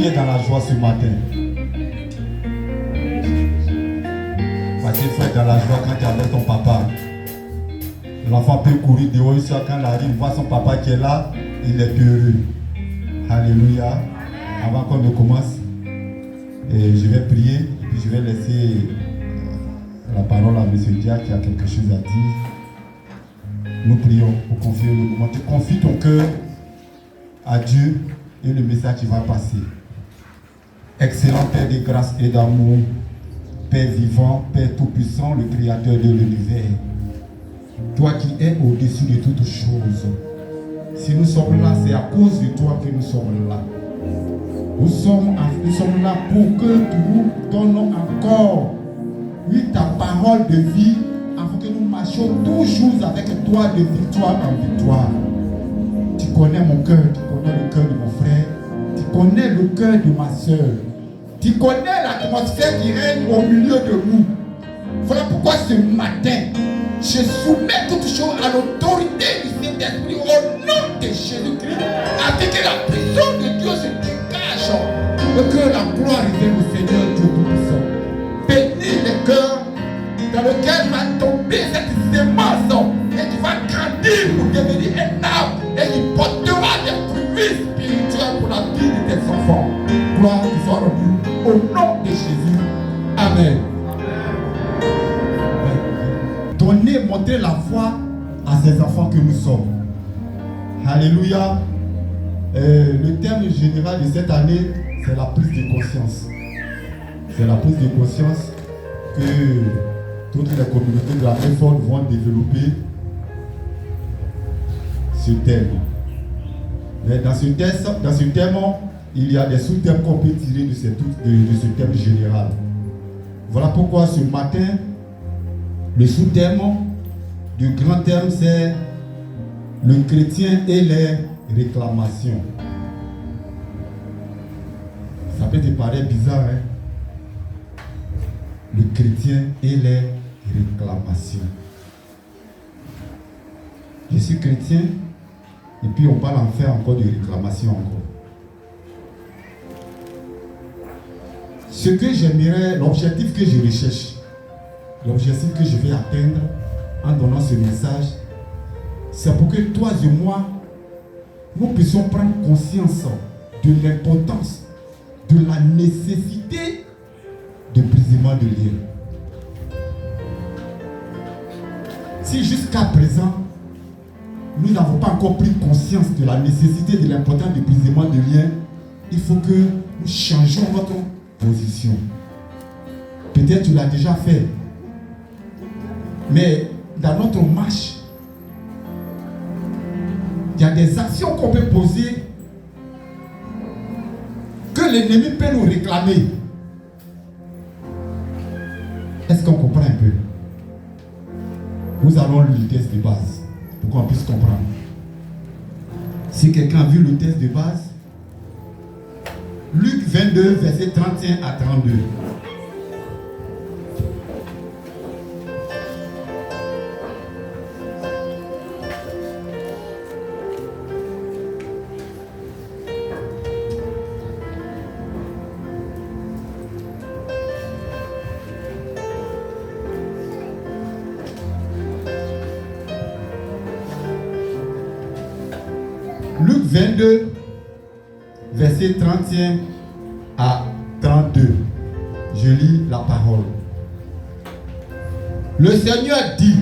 qui est dans la joie ce matin? Parce qu'il faut être dans la joie quand tu es avec ton papa. L'enfant peut courir dehors, quand il arrive, il voit son papa qui est là, il est heureux. Alléluia. Avant qu'on ne commence, je vais prier et puis je vais laisser la parole à M. Dia qui a quelque chose à dire. Nous prions pour confier le moment. Tu confies ton cœur à Dieu et le message qui va passer. Excellent Père de grâce et d'amour, Père vivant, Père tout-puissant, le Créateur de l'univers. Toi qui es au-dessus de toutes choses. Si nous sommes là, c'est à cause de toi que nous sommes là. Nous sommes là pour que tu nous donnes encore, oui, ta parole de vie, afin que nous marchions toujours avec toi de victoire en victoire. Tu connais mon cœur, tu connais le cœur de mon frère, tu connais le cœur de ma soeur, tu connais l'atmosphère qui règne au milieu de nous. Voilà pourquoi ce matin, je soumets toutes choses à l'autorité du Saint-Esprit au nom de Jésus-Christ, afin que la prison de Dieu se dégage et que la gloire revienne au Seigneur Dieu Tout-Puissant. Bénis les cœurs dans lequel va tomber cette semence et qui va grandir pour devenir un arbre et qui portera des fruits spirituels pour la vie de tes enfants. Gloire qui soit rendue au nom de Jésus. Amen. Donner, montrer la foi à ces enfants que nous sommes. Alléluia. Le terme général de cette année, c'est la prise de conscience. C'est la prise de conscience que toutes les communautés de la réforme vont développer ce thème. Mais dans ce thème, il y a des sous-thèmes qu'on peut tirer de ce thème général. Voilà pourquoi ce matin, le sous-thème du grand thème, c'est le chrétien et les réclamations. Ça peut te paraître bizarre, hein? Le chrétien et les réclamations. Je suis chrétien, et puis on parle en fait encore de réclamations encore. Ce que j'aimerais, l'objectif que je recherche, l'objectif que je vais atteindre en donnant ce message, c'est pour que toi et moi, nous puissions prendre conscience de l'importance, de la nécessité de brisement de liens. Si jusqu'à présent, nous n'avons pas encore pris conscience de la nécessité, de l'importance du brisement de liens, il faut que nous changions notre position. Peut-être tu l'as déjà fait. Mais dans notre marche, il y a des actions qu'on peut poser que l'ennemi peut nous réclamer. Est-ce qu'on comprend un peu? Nous allons lire le test de base pour qu'on puisse comprendre. Si quelqu'un a vu le test de base, Luc 22, verset 31 à 32. Luc 22, verset 31 à 32. Je lis la parole. Le Seigneur dit: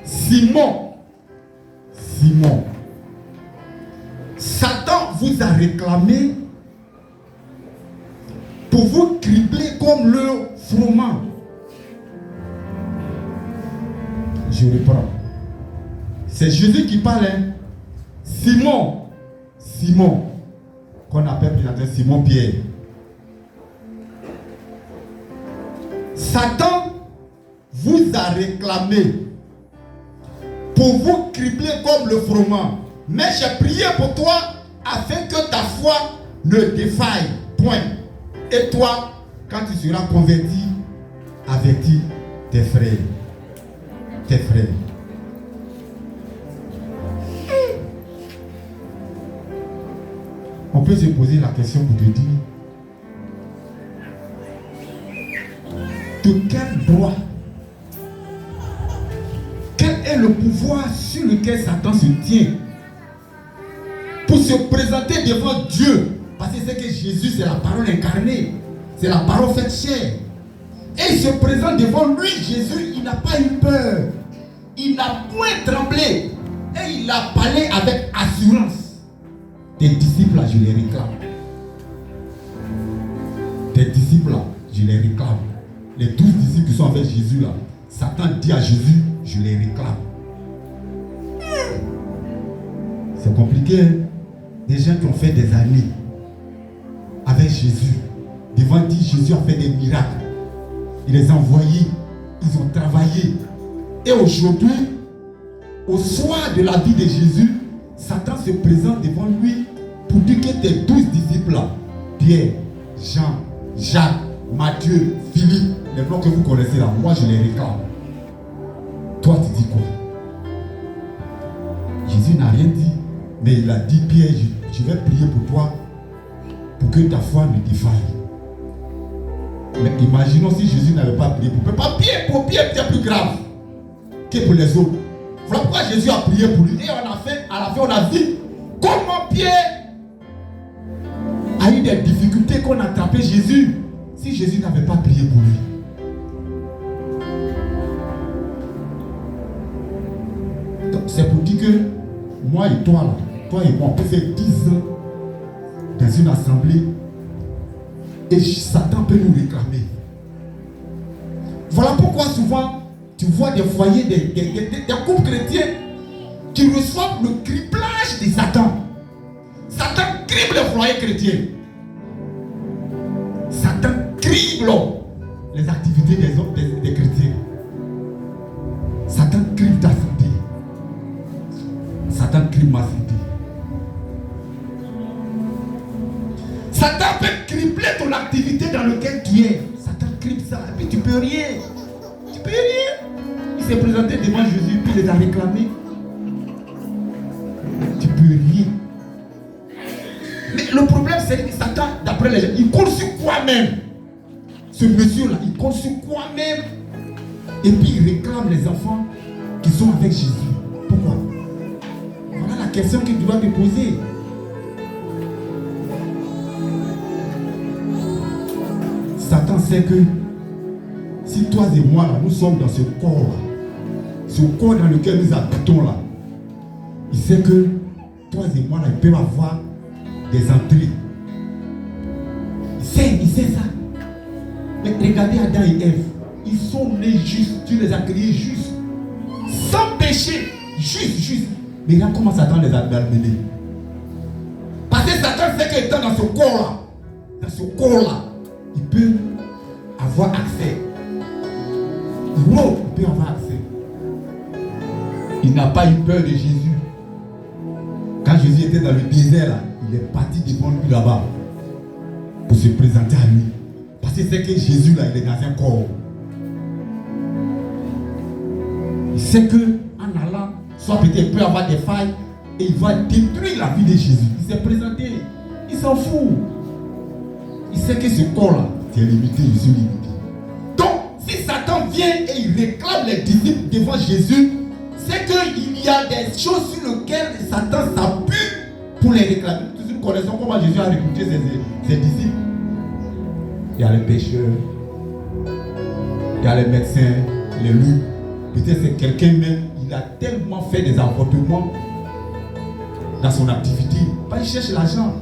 Simon, Simon, Satan vous a réclamé pour vous cribler comme le froment. Je reprends. C'est Jésus qui parle, hein? Simon, Simon, qu'on appelle présentement Simon Pierre. Satan vous a réclamé pour vous cribler comme le froment. Mais j'ai prié pour toi afin que ta foi ne défaille point. Et toi, quand tu seras converti, avertis tes frères. Tes frères. On peut peut se poser la question pour te dire de quel droit, quel est le pouvoir sur lequel Satan se tient pour se présenter devant Dieu. Parce que c'est que Jésus, c'est la parole incarnée, c'est la parole faite chair. Et il se présente devant lui, Jésus, il n'a pas eu peur, il n'a point tremblé, et il a parlé avec assurance. Tes disciples là, je les réclame. Tes disciples là, je les réclame. Les 12 disciples qui sont avec Jésus là, Satan dit à Jésus, je les réclame. C'est compliqué, hein? Des gens qui ont fait des années avec Jésus, devant dire Jésus a fait des miracles. Il les a envoyés, ils ont travaillé. Et aujourd'hui, au soir de la vie de Jésus, Satan se présente devant lui pour dire que tes 12 disciples là, Pierre, Jean, Jacques, Matthieu, Philippe, les noms que vous connaissez là, moi je les réclame. Toi tu dis quoi? Jésus n'a rien dit, mais il a dit, Pierre, je vais prier pour toi, pour que ta foi ne défaille. Mais imaginons si Jésus n'avait pas prié pour Pierre. Pour Pierre, c'est plus grave que pour les autres. Voilà pourquoi Jésus a prié pour lui. Et à la fin, on a vu comment Pierre a eu des difficultés qu'on a attrapé Jésus. Si Jésus n'avait pas prié pour lui. Donc c'est pour dire que moi et toi, là, toi et moi, on peut faire 10 ans dans une assemblée et Satan peut nous réclamer. Voilà pourquoi souvent tu vois des foyers, des couples chrétiens qui reçoivent le criblage de Satan. Satan crible les foyers chrétiens. Satan crible les activités des chrétiens. Satan crible ta santé. Satan crible ma santé. Satan peut cribler ton activité dans laquelle tu es. Satan crible ça, et puis tu peux rien. Tu peux rien. Il s'est présenté devant Jésus, puis il les a réclamés. Tu peux rien. Mais le problème, c'est que Satan, d'après les gens, il compte sur quoi même? Ce monsieur-là, il compte sur quoi même? Et puis il réclame les enfants qui sont avec Jésus. Pourquoi? Voilà la question que tu dois te poser. Satan sait que si toi et moi, là, nous sommes dans ce corps-là, ce corps dans lequel nous habitons là, il sait que toi et moi, là, il peut avoir des entrées. Il sait ça. Mais regardez Adam et Ève, ils sont nés justes, tu les as créés justes, sans péché, juste. Mais regarde comment Satan les a malmenés. Parce que Satan sait qu'il est dans ce corps-là, il peut avoir accès. Il peut avoir accès. Il n'a pas eu peur de Jésus. Quand Jésus était dans le désert, là, il est parti devant lui là-bas pour se présenter à lui. Parce que c'est que Jésus, là, il est dans un corps. Il sait que en allant, soit peut-être il peut avoir des failles et il va détruire la vie de Jésus. Il s'est présenté. Il s'en fout. Il sait que ce corps-là, c'est limité, je suis limité. Donc, si Satan vient et il réclame les disciples devant Jésus, c'est qu'il y a des choses sur lesquelles Satan s'appuie pour les réclamer. Nous connaissons comment Jésus a recruté ses disciples. Il y a les pécheurs, il y a les médecins, les loups. Peut-être c'est quelqu'un même, il a tellement fait des avortements dans son activité. Il cherche l'argent.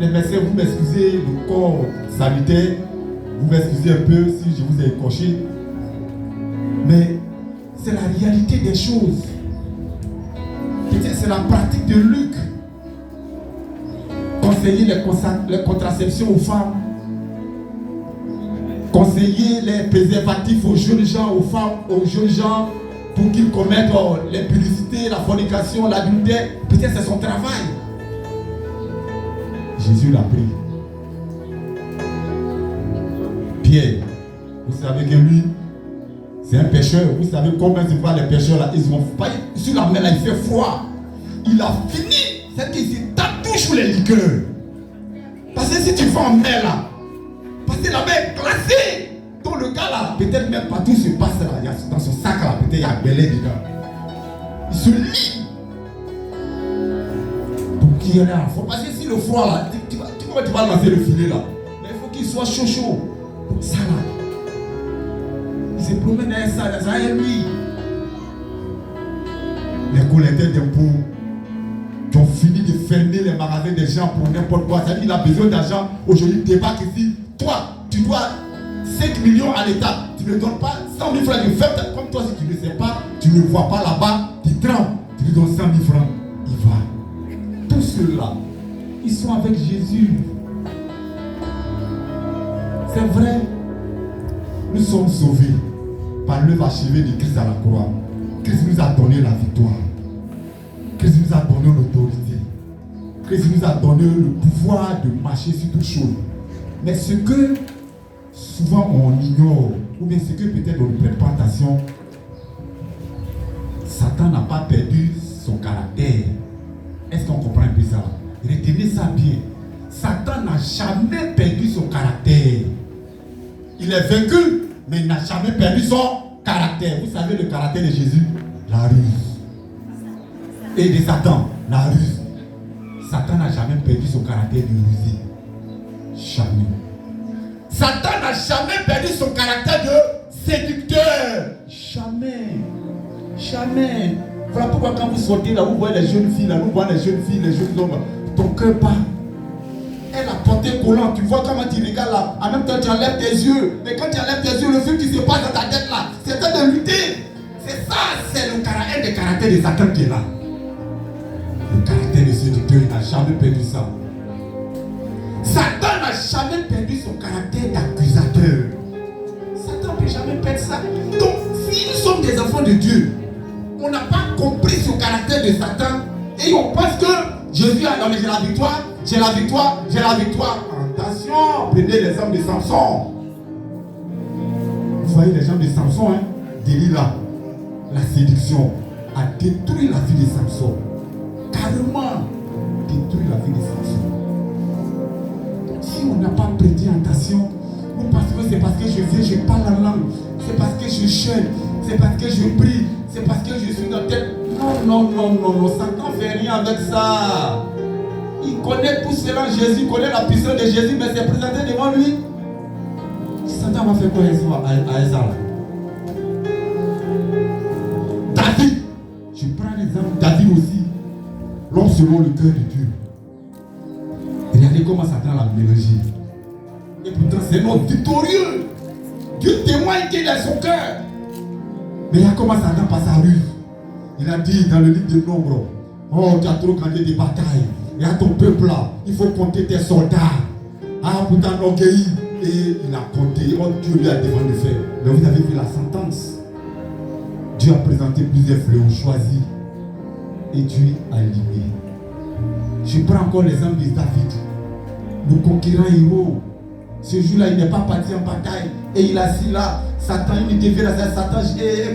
Les médecins, vous m'excusez, le corps sanitaire, vous m'excusez un peu si je vous ai écorché. Mais c'est la réalité des choses. Peut-être c'est la pratique de Luc. Conseiller les contraceptions aux femmes. Conseiller les préservatifs aux jeunes gens, aux femmes, aux jeunes gens, pour qu'ils commettent l'impudicité, la fornication, l'adultère. Peut-être c'est son travail. Jésus l'a pris. Pierre, vous savez que lui, c'est un pêcheur. Vous savez combien de fois les pêcheurs là, ils ont pas sur la mer là, il fait froid. Il a fini. C'est qu'il s'est tatoué sur les liqueurs. Parce que si tu vas en mer là, parce que la mer est glacée. Donc le gars là, peut-être même partout se passe là, il y a, dans son sac là, peut-être il y a belé dedans. Il se lie. Pour qu'il y ait là. Faut passer si le froid là, tu vas lancer le filet là. Mais il faut qu'il soit chaud. Donc ça là. Il se promène dans ça et lui. Les collecteurs d'impôts qui ont fini de fermer les magasins des gens pour n'importe quoi. C'est-à-dire qu'il a besoin d'argent. Aujourd'hui, il débarque ici. Toi, tu dois 5 millions à l'État. Tu ne donnes pas 100 000 francs. Tu fais comme toi, si tu ne sais pas, tu ne vois pas là-bas, tu trembles. Tu lui donnes 100 000 francs. Il va. Tous ceux-là, ils sont avec Jésus. C'est vrai. Nous sommes sauvés par l'œuvre achevée de Christ à la croix. Christ nous a donné la victoire. Christ nous a donné l'autorité. Christ nous a donné le pouvoir de marcher sur toutes choses. Mais ce que souvent on ignore, ou bien ce que peut-être on ne prête pas attention, Satan n'a pas perdu son caractère. Est-ce qu'on comprend un peu ça? Retenez ça bien. Satan n'a jamais perdu son caractère. Il est vaincu, mais il n'a jamais perdu son caractère. Vous savez le caractère de Jésus? La ruse. Et de Satan, la ruse. Satan n'a jamais perdu son caractère de rusé. Jamais. Satan n'a jamais perdu son caractère de séducteur. Jamais. Jamais. Voilà pourquoi quand vous sortez là, vous voyez les jeunes filles là, vous voyez les jeunes filles, les jeunes hommes, ton cœur bat. Elle a porté collant, tu vois comment tu regardes là. En même temps, tu enlèves tes yeux. Mais quand tu enlèves tes yeux, le film qui se passe dans ta tête là, c'est de lutter. C'est ça, c'est le caractère des caractères de Satan qui est là. Le caractère de séducteur, il n'a jamais perdu ça. Satan n'a jamais perdu son caractère d'accusateur. Satan ne peut jamais perdre ça. Donc, si nous sommes des enfants de Dieu, on n'a pas compris ce caractère de Satan et on pense que Jésus a donné la victoire, j'ai la victoire, j'ai la victoire. Attention, prenez l'exemple de Samson. Vous voyez l'exemple de Samson, hein? Delilah, la séduction a détruit la vie de Samson. Carrément détruit la vie de Samson. Si on n'a pas prêté attention, ou parce que c'est parce que je parle la langue, c'est parce que je chante, c'est parce que je prie, c'est parce que je suis dans telle... Non, Satan ne fait rien avec ça. Il connaît tout cela, Jésus connaît la puissance de Jésus, mais c'est présenté devant lui. Satan va faire quoi à Esa? David, je prends l'exemple, David aussi, l'homme selon le cœur de Dieu. Regardez comment Satan l'a mélangé. Et pourtant, c'est un homme victorieux. Dieu témoigne qu'il est son cœur. Mais il y a comment Satan passe à ruse. Il a dit dans le livre de Nombre, oh, tu as trop gagné des batailles. Et à ton peuple là, il faut compter tes soldats. Ah, pour t'enorgueillir. Et il a compté. Oh, Dieu lui a demandé de faire. Mais vous avez vu la sentence. Dieu a présenté plusieurs fléaux choisis. Et Dieu a éliminé. Je prends encore l'exemple de David, le conquérant héros. Ce jour-là, il n'est pas parti en bataille. Et il a assis là. Satan, il devait là. Satan,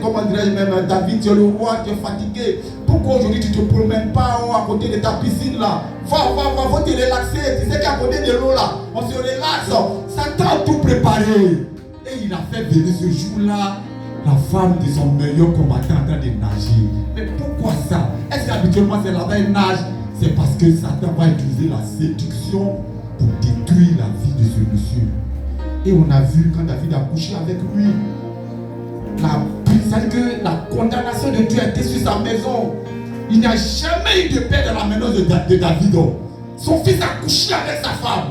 comment dirais-je même, David, tu es le roi, tu es fatigué. Pourquoi aujourd'hui tu ne te promènes pas à côté de ta piscine là? Va te relaxer. Tu sais qu'à côté de l'eau là, on se relaxe. Satan a tout préparé. Et il a fait venir ce jour-là la femme de son meilleur combattant en train de nager. Mais pourquoi ça? Est-ce qu'habituellement c'est là-bas il nage? C'est parce que Satan va utiliser la séduction pour détruire la vie de ce monsieur. Et on a vu quand David a couché avec lui, c'est-à-dire que la condamnation de Dieu était sur sa maison. Il n'y a jamais eu de paix dans la maison de David. Son fils a couché avec sa femme.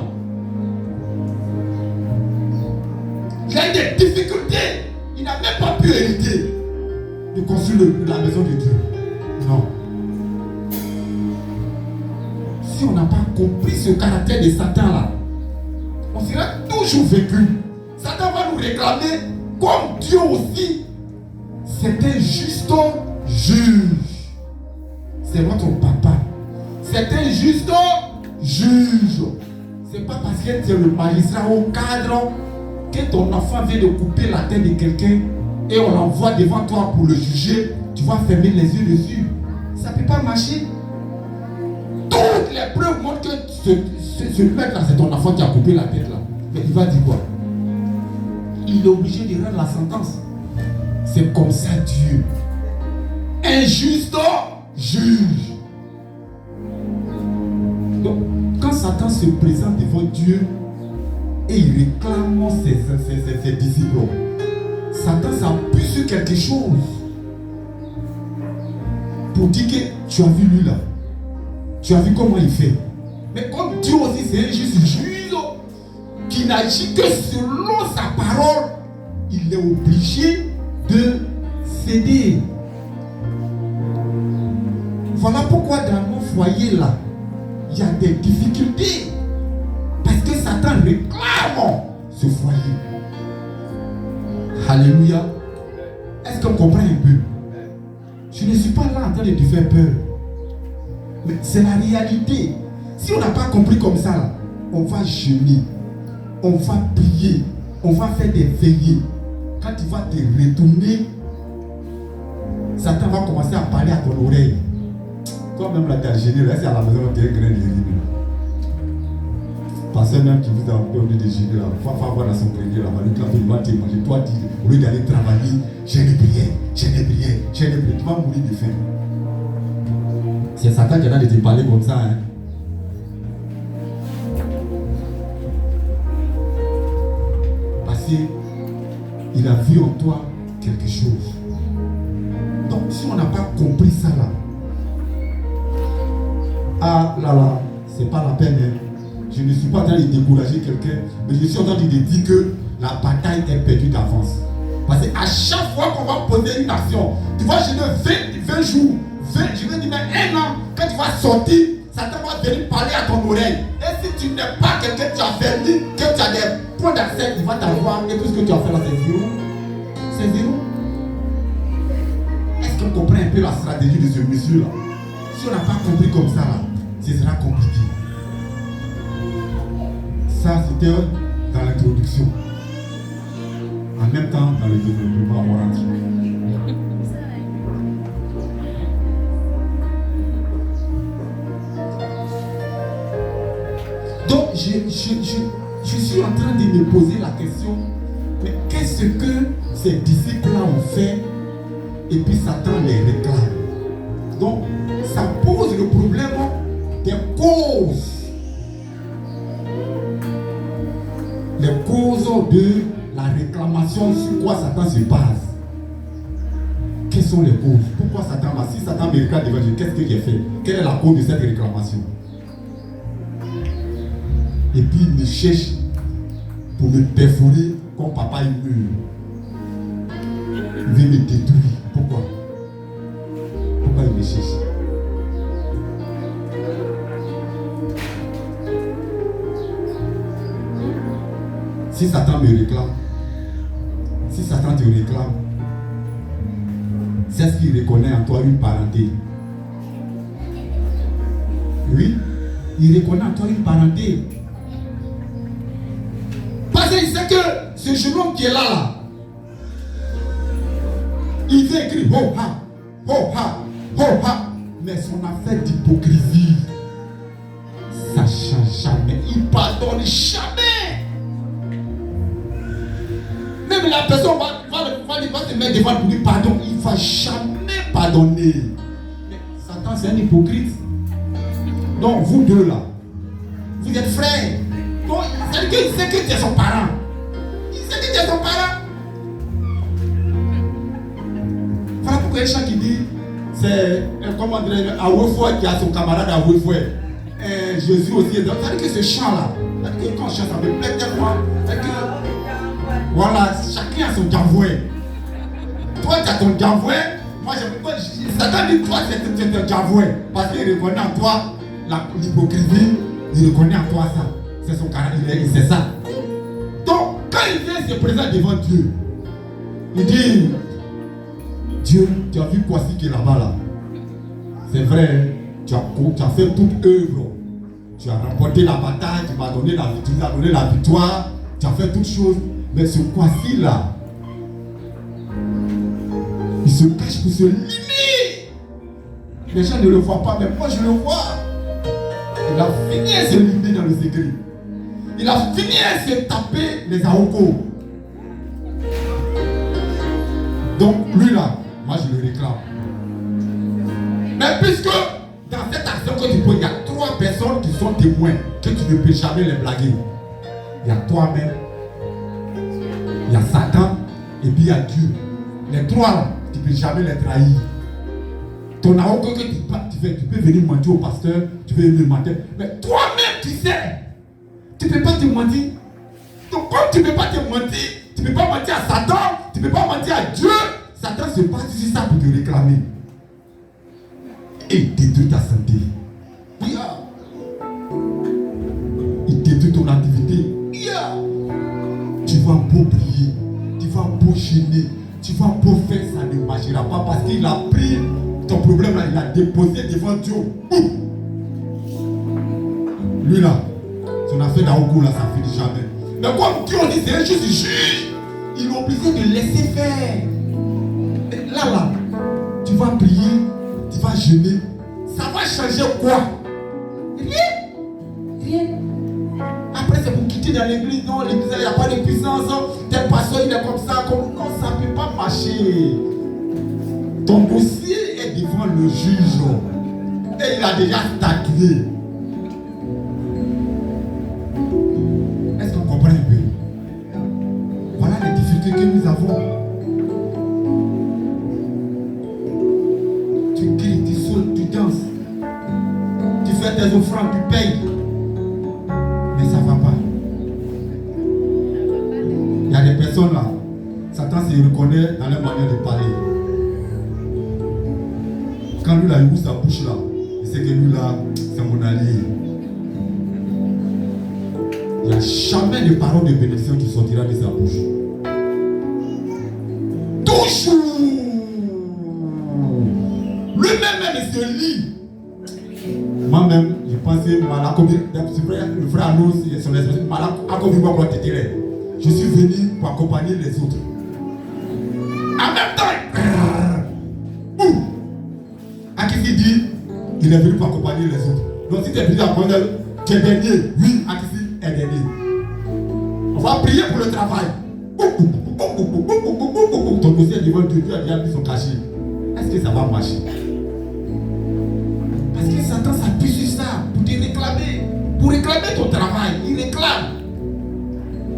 Il a eu des difficultés. Il n'a même pas pu hériter de construire la maison de Dieu. Non. Si on n'a pas compris ce caractère de Satan là, on sera toujours vécu. Satan va nous réclamer comme Dieu aussi. C'est un juste juge. C'est votre papa. C'est un juste juge. C'est pas parce que tu es le magistrat au cadre que ton enfant vient de couper la tête de quelqu'un et on l'envoie devant toi pour le juger. Tu vas fermer les yeux dessus. Ça ne peut pas marcher. toutes les preuves montrent que ce mec-là, c'est ton enfant qui a coupé la tête là. Mais il va dire quoi? Il est obligé de rendre la sentence. C'est comme ça Dieu. Injuste juge. Donc, quand Satan se présente devant Dieu et il réclame ses disciples, Satan s'appuie sur quelque chose pour dire que tu as vu lui là. Tu as vu comment il fait. Mais comme Dieu aussi c'est un juste juge qui n'agit que selon sa parole, il est obligé de céder. Voilà pourquoi dans nos foyers là, il y a des difficultés. Parce que Satan réclame ce foyer. Alléluia. Est-ce qu'on comprend un peu? Je ne suis pas là en train de te faire peur. Mais c'est la réalité. Si on n'a pas compris comme ça, là, on va jeûner, on va prier, on va faire des veillées. Quand tu vas te retourner, Satan va commencer à parler à ton oreille. Toi-même là, tu as gêné, reste à la maison, tu es grain de riz. Pasteur même qui vous a donné des gêner là, va voir dans son grenier là, va lui clapper, il va te manger. Toi, au lieu d'aller travailler, j'ai des prières. Tu vas mourir de faim. C'est Satan qui a l'air de te parler comme ça. Hein? Parce qu'il a vu en toi quelque chose. Donc, si on n'a pas compris ça là, ah là, c'est pas la peine. Hein? Je ne suis pas en train de décourager quelqu'un, mais je suis en train de dire que la bataille est perdue d'avance. Parce qu'à chaque fois qu'on va poser une action, tu vas jeûner 20 jours, je vais dire même 1 an, quand tu vas sortir, Satan va venir parler à ton oreille. Et si tu n'es pas quelqu'un qui a fermé, que tu as des points d'accès, il va t'avoir, et tout ce que tu as fait là, c'est zéro. C'est zéro. Est-ce qu'on comprend un peu la stratégie de ce monsieur là? Si on n'a pas compris comme ça là, ce sera compliqué. Ça, c'était dans l'introduction. En même temps, dans le développement, on rentre. Donc, je suis en train de me poser la question, mais qu'est-ce que ces disciples-là ont fait et puis Satan les réclame? Donc, ça pose le problème des causes. Les causes de la réclamation, sur quoi Satan se base. Quelles sont les causes? Pourquoi Satan là? Si Satan me réclame devant Dieu, qu'est-ce que j'ai fait? Quelle est la cause de cette réclamation? Et puis il me cherche pour me perforer comme papa il meurt. Il veut me détruire. Pourquoi? Pourquoi il me cherche? Si Satan me réclame, si Satan te réclame, c'est ce qu'il reconnaît en toi une parenté. Oui, il reconnaît en toi une parenté. Parce qu'il sait que ce jeune homme qui est là, il veut écrire ho ha, ho ha, ho ha. Mais son affaire d'hypocrisie, ça ne change jamais. Il ne pardonne jamais. Même la personne va se mettre devant pour dire pardon. Il ne va jamais pardonner. Mais Satan, c'est un hypocrite. Donc, vous deux là, vous êtes frères. Donc, ça veut dire qu'il sait que tu es son parent. Il sait que tu es son parent. Voilà pourquoi il y a un chant qui dit c'est comment dire, Awefoué qui a son camarade Awefoué. Jésus aussi est dans. Ça veut dire que ce chant là, ça veut dire que quand je chante, ça me plaît tellement. Voilà, chacun a son Djavoué. Toi, tu as ton Djavoué. Moi, Satan dit toi, c'est un Djavoué. Parce qu'il reconnaît en toi l'hypocrisie. Il reconnaît en toi ça. C'est son caractère, c'est ça. Donc, quand il vient se présenter devant Dieu, il dit Dieu, tu as vu Kwasi qui est là-bas là. C'est vrai, tu as fait toute œuvre. Tu as remporté la bataille, tu m'as donné la victoire, tu as fait toutes choses. Mais ce Kwasi là, il se cache pour se limiter. Les gens ne le voient pas, mais moi je le vois. Il a fini à se limiter dans le secret. Il a fini à se taper les aokos. Donc lui là, moi je le réclame. Mais puisque dans cette action que tu peux, il y a 3 personnes qui sont témoins que tu ne peux jamais les blaguer. Il y a toi-même, il y a Satan et puis il y a Dieu. Les 3 là, tu ne peux jamais les trahir. Ton aoko que tu fais, tu peux venir mentir au pasteur, tu peux venir mentir. Mais toi-même tu sais, tu ne peux pas te mentir. Donc comme tu ne peux pas te mentir, tu ne peux pas mentir à Satan, tu ne peux pas mentir à Dieu. Satan se passe sur ça pour te réclamer. Et il détruit ta santé. Il détruit ton activité. Tu vas beau prier, tu vas beau gêner, tu vas beau faire, ça ne marchera pas parce qu'il a pris ton problème là, il a déposé devant Dieu. Lui là, son affaire d'Aogo là, ça finit jamais. Mais comme Dieu dit, c'est un juste juge, il est obligé de laisser faire. Là, tu vas prier, tu vas jeûner. Ça va changer quoi? Rien. Après, c'est pour quitter dans l'église. Non, l'église, il n'y a pas de puissance. Tel pasteur, il est comme ça. Non, ça ne peut pas marcher. Ton dossier est devant le juge. Et il a déjà statué. Est-ce qu'on comprend un peu? Voilà les difficultés que nous avons. Tu cries, tu sautes, tu danses. Tu fais tes offrandes, tu payes. Mais ça ne va pas. Il y a des personnes là, Satan se reconnaît dans leur manière de parler. Quand lui là, il ouvre sa bouche là, il sait que lui là, c'est mon allié. Il n'y a jamais de parole de bénédiction qui sortira de sa bouche. Toujours. Lui-même, il se lit. Moi-même, je pensais, le frère Alous et son esprit, je suis venu pour accompagner les autres. En même temps, Akisi dit, il est venu pour accompagner les autres. Donc si tu es venu accompagner, tu es dernier. Oui, Akisi est dernier. On va prier pour le travail. Ton dossier devant Dieu, Dieu a déjà mis son cachet. Est-ce que ça va marcher? Parce que Satan s'appuie sur ça pour te réclamer. Pour réclamer ton travail, il réclame.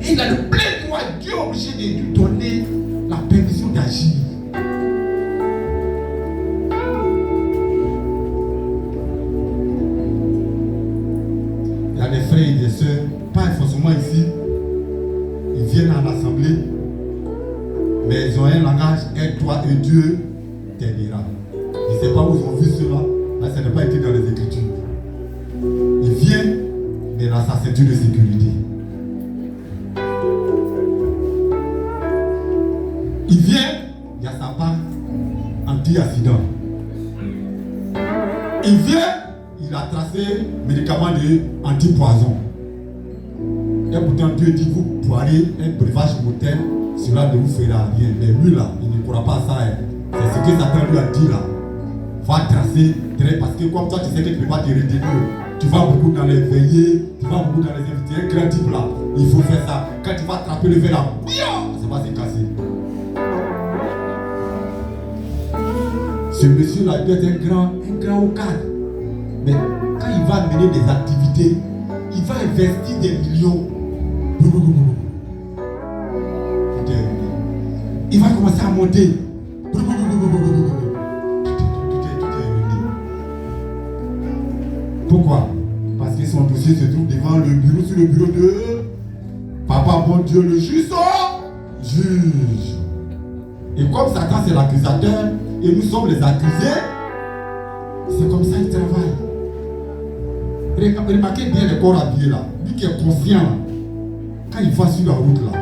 Et il a le plein droit. Dieu est obligé de lui donner la permission d'agir. Il y a des frères et des sœurs, pas forcément ici, ils viennent à l'assemblée, mais ils ont un langage, aide-toi et Dieu t'aidera. Je ne sais pas où ils ont vu cela. Là, ça n'a pas été dans les Écritures. Il vient, mais dans sa ceinture de sécurité. Il vient, il y a sa part anti-accident. Il vient, il a tracé médicament de anti-poison. Et pourtant, Dieu dit, vous boirez un breuvage mortel, cela ne vous fera rien. Mais lui là, il ne croit pas à ça. C'est ce que Satan lui a dit là. Va tracer, parce que comme toi tu sais que tu ne peux pas te retenir, tu vas beaucoup dans les veillées, tu vas beaucoup dans les invités, un grand type là, il faut faire ça. Quand tu vas attraper le verre là, ça va se casser. Ce monsieur là doit être un grand au cadre. Mais quand il va mener des activités, il va investir des millions. Il va commencer à monter. Pourquoi? Parce que son dossier se trouve devant le bureau, sur le bureau de Papa bon Dieu, le juste juge. Et comme Satan c'est l'accusateur et nous sommes les accusés, c'est comme ça qu'il travaille. Remarquez bien le corps habillé là. Lui qui est conscient, quand il va sur la route là,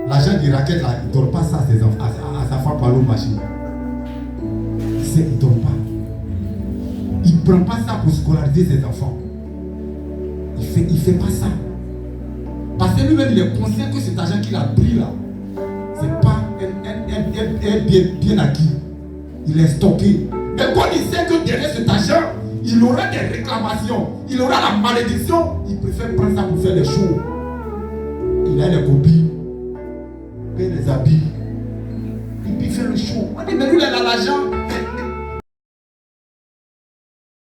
l'agent du raquette là, il ne donne pas ça à ses enfants, à sa femme par l'autre machine. Il ne donne pas. Il ne prend pas ça pour scolariser ses enfants. Il fait pas ça. Parce que lui-même, il est conscient que cet argent qu'il a pris là, ce n'est pas un bien acquis. Il est stocké. Mais quand il sait que derrière cet argent, il il aura des réclamations, il aura la malédiction, il préfère prendre ça pour faire des choses. Il a des copies.